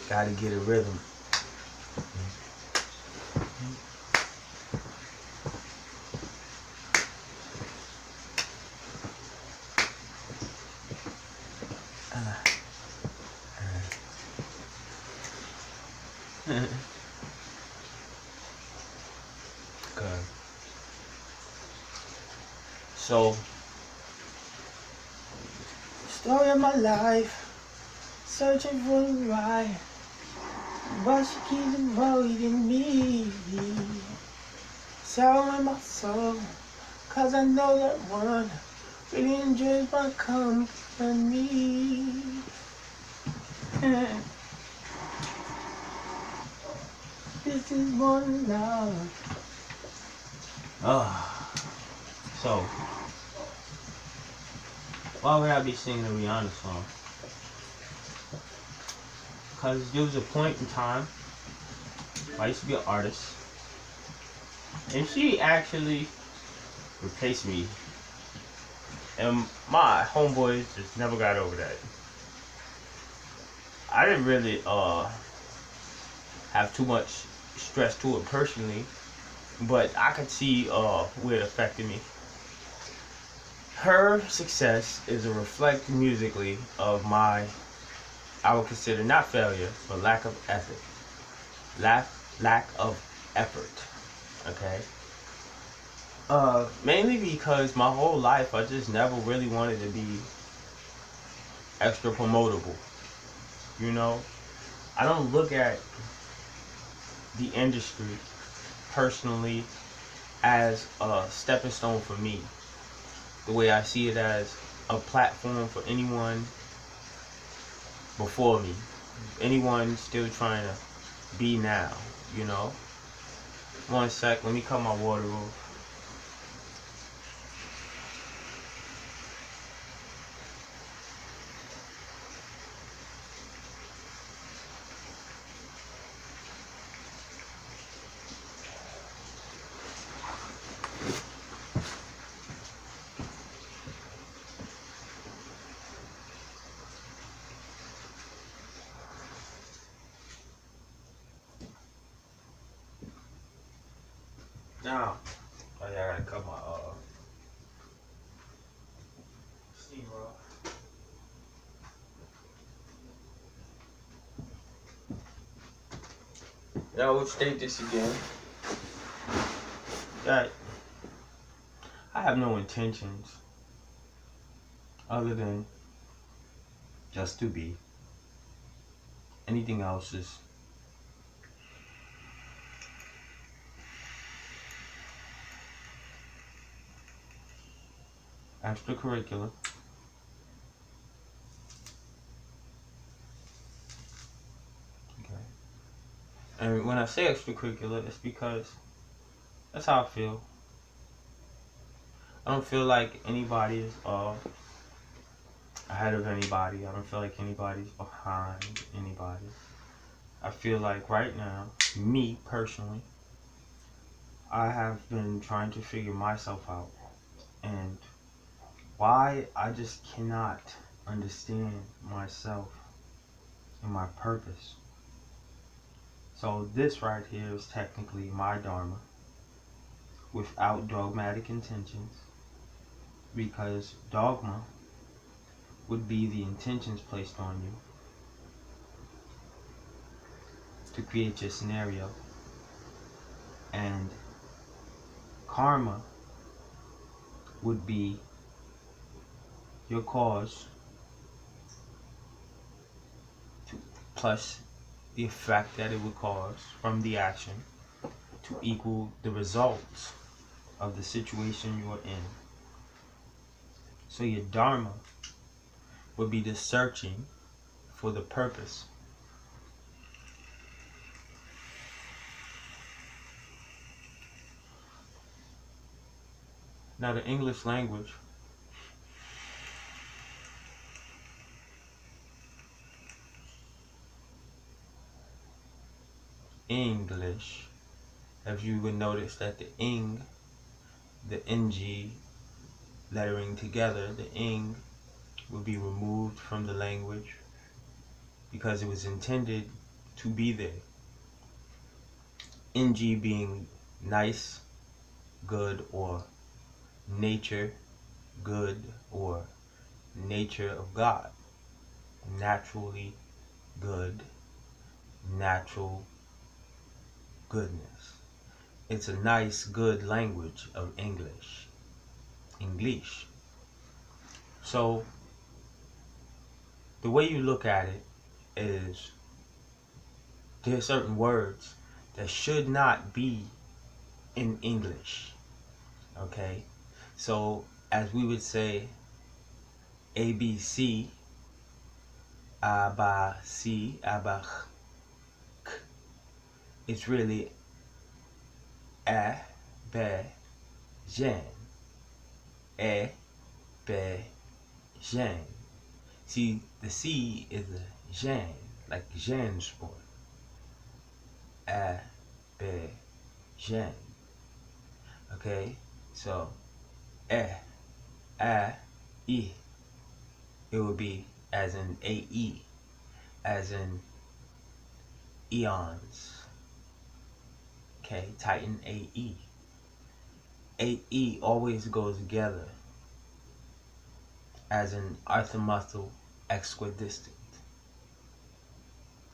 Gotta get a rhythm. Good. So, story of my life, searching for the right, but she keeps avoiding me. Sorrow in my soul, cause I know that one really enjoys my company. This is one love. So, why would I be singing a Rihanna song? Because there was a point in time, I used to be an artist, and she actually replaced me. And my homeboys just never got over that. I didn't really have too much stress to it personally, but I could see where it affected me. Her success is a reflect musically of my, I would consider not failure, but lack of ethic. Lack of effort. Okay? Mainly because my whole life I just never really wanted to be extra promotable. You know? I don't look at the industry personally as a stepping stone for me. The way I see it as a platform for anyone before me. Anyone still trying to be now, you know? One sec, let me cut my water off. Now, oh yeah, I gotta cut my steam off. Now I would state this again. That I have no intentions other than just to be. Anything else is extracurricular. Okay. And when I say extracurricular, it's because that's how I feel. I don't feel like anybody is ahead of anybody. I don't feel like anybody's behind anybody. I feel like right now, me personally, I have been trying to figure myself out. And why I just cannot understand myself and my purpose. So this right here is technically my dharma without dogmatic intentions, because dogma would be the intentions placed on you to create your scenario, and karma would be your cause plus the effect that it would cause from the action to equal the results of the situation you're in. So your dharma would be the searching for the purpose. Now the English language English, if you would notice that the ing, the ng lettering together, the ing will be removed from the language because it was intended to be there. NG being nice, good, or nature, good, or nature of God. Naturally good, natural goodness. It's a nice, good language of English. English. So, the way you look at it is there are certain words that should not be in English. Okay? So, as we would say, ABC, aba, si, aba, k. It's really a, be, jen. A, be, jen. See, the C is a jen, like jen sport. A, be, jen. Okay? So, a, I. It would be as in AE, as in eons. Okay, Titan AE. AE always goes together as in arthemuscle equidistant.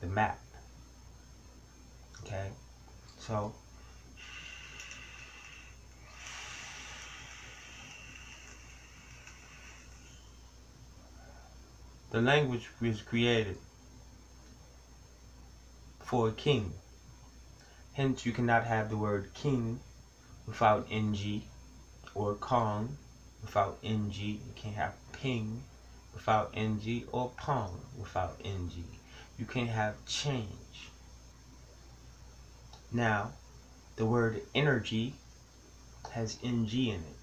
The map. Okay, so the language was created for a king. Hence, you cannot have the word king without NG, or Kong without NG. You can't have ping without NG, or pong without NG. You can't have change. Now, the word energy has NG in it.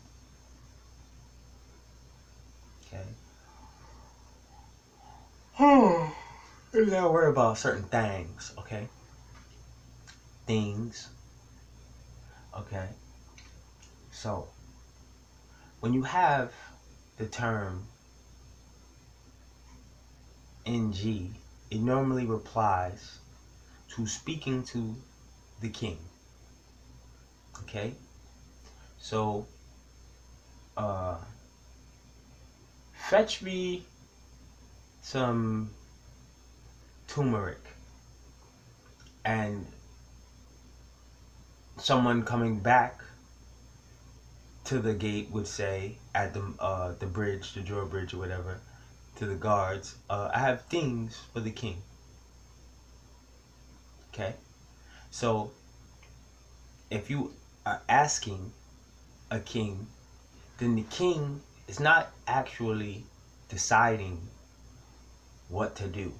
Okay. Let's not worry about certain things, okay? Things. Okay. So, when you have the term NG, it normally replies to speaking to the king. Okay? So, fetch me some turmeric, and someone coming back to the gate would say at the bridge, the drawbridge or whatever, to the guards, I have things for the king. Okay? So, if you are asking a king, then the king is not actually deciding what to do.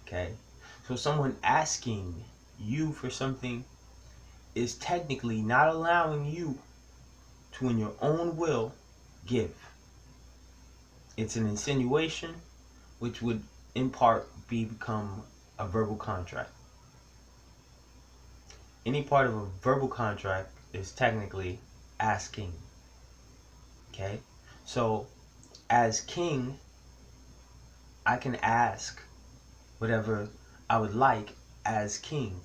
Okay? So someone asking you for something is technically not allowing you to, in your own will, give. It's an insinuation, which would in part become a verbal contract. Any part of a verbal contract is technically asking. Okay? So, as king, I can ask whatever I would like as king.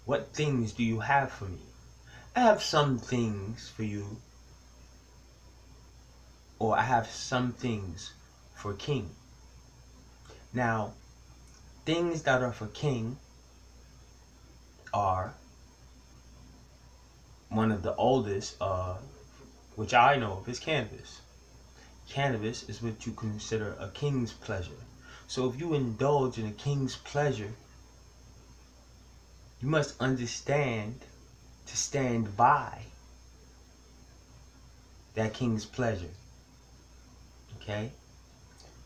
What things do you have for me? I have some things for you, or I have some things for king. Now, things that are for king are one of the oldest, which I know of, is cannabis. Cannabis is what you consider a king's pleasure. So if you indulge in a king's pleasure, you must understand to stand by that king's pleasure. Okay?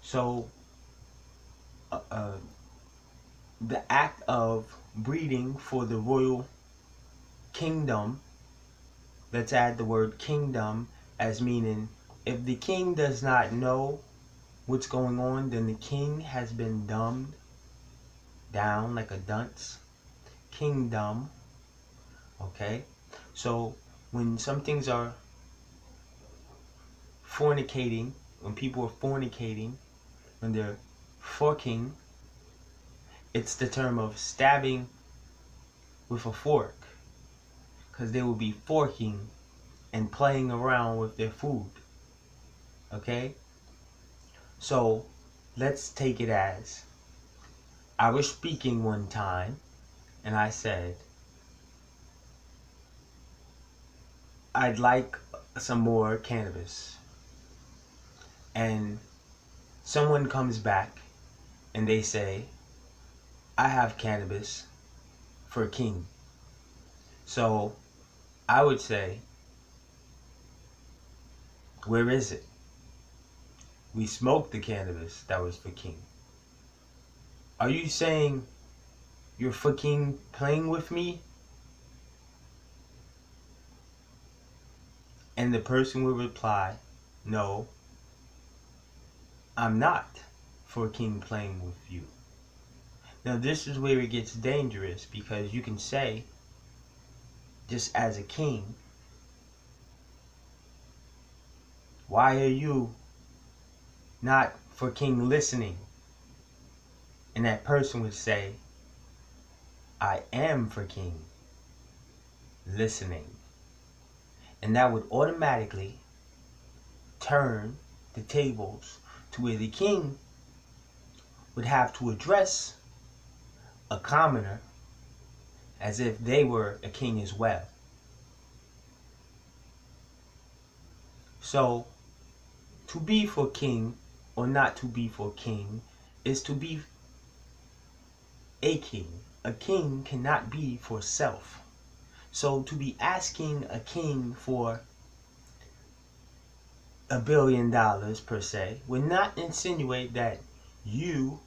So, the act of breeding for the royal kingdom, let's add the word kingdom as meaning if the king does not know what's going on, then the king has been dumbed down like a dunce. Kingdom. Okay? So when some things are fornicating, when people are fornicating, when they're forking, it's the term of stabbing with a fork, because they will be forking and playing around with their food. Okay? So let's take it as I was speaking one time and I said, I'd like some more cannabis. And someone comes back and they say, I have cannabis for king. So I would say, where is it? We smoked the cannabis that was for king. Are you saying you're fucking playing with me? And the person will reply, no, I'm not for king playing with you. Now this is where it gets dangerous, because you can say, just as a king, why are you not for king listening? And that person would say, I am for king listening. And that would automatically turn the tables to where the king would have to address a commoner as if they were a king as well. So, to be for king or not to be for king is to be a king. A king cannot be for self. So to be asking a king for $1 billion per se would not insinuate that you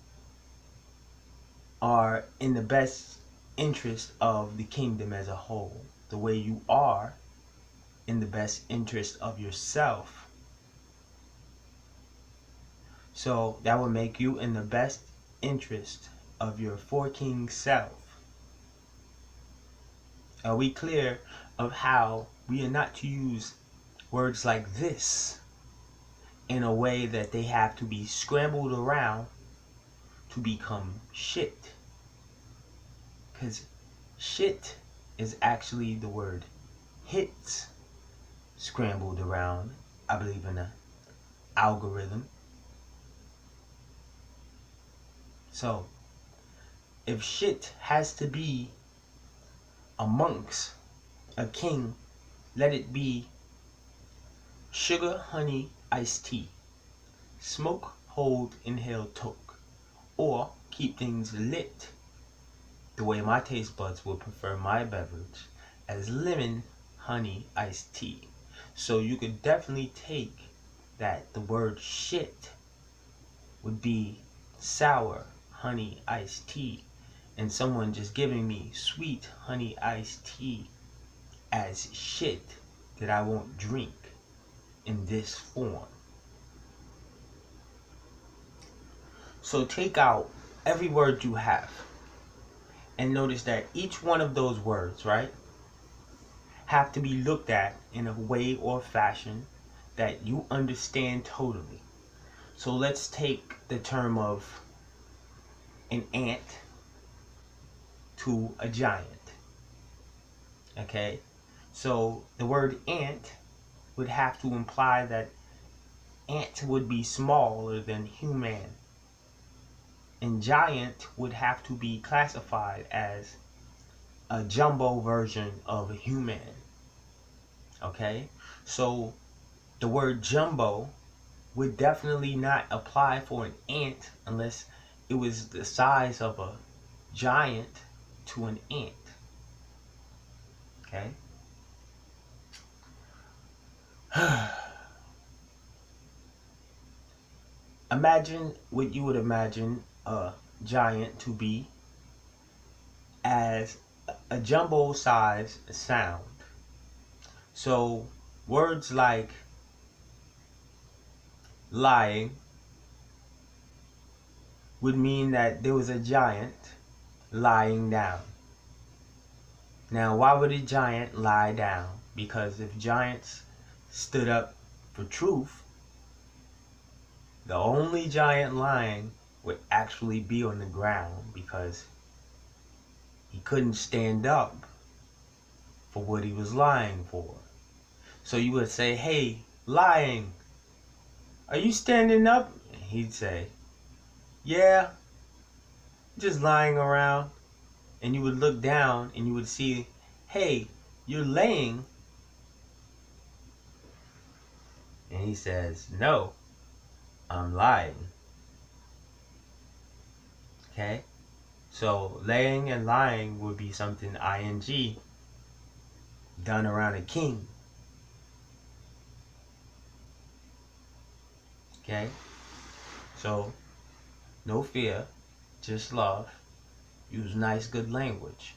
are in the best interest of the kingdom as a whole, the way you are in the best interest of yourself. So that would make you in the best interest of your four-king self. Are we clear of how we are not to use words like this in a way that they have to be scrambled around to become shit? Because shit is actually the word hits scrambled around, I believe, in an algorithm. So if shit has to be amongst a king, let it be sugar, honey, iced tea, smoke, hold, inhale, toke, or keep things lit the way my taste buds would prefer my beverage, as lemon, honey, iced tea. So you could definitely take that the word shit would be sour, honey, iced tea, and someone just giving me sweet honey iced tea as shit that I won't drink in this form. So take out every word you have and notice that each one of those words, right, have to be looked at in a way or fashion that you understand totally. So let's take the term of an ant to a giant. Okay? So the word ant would have to imply that ant would be smaller than human. And giant would have to be classified as a jumbo version of a human. Okay? So the word jumbo would definitely not apply for an ant unless it was the size of a giant to an ant. Okay? Imagine what you would imagine a giant to be as a jumbo size sound. So words like lying would mean that there was a giant lying down. Now, why would a giant lie down? Because if giants stood up for truth, The only giant lying would actually be on the ground because he couldn't stand up for what he was lying for. So you would say, "Hey, lying, are you standing up?" And he'd say, "Yeah, just lying around." And you would look down and you would see, "Hey, you're laying." And he says, "No, I'm lying." Okay? So laying and lying would be something ing done around a king. Okay? So no fear, just love. Use nice, good language.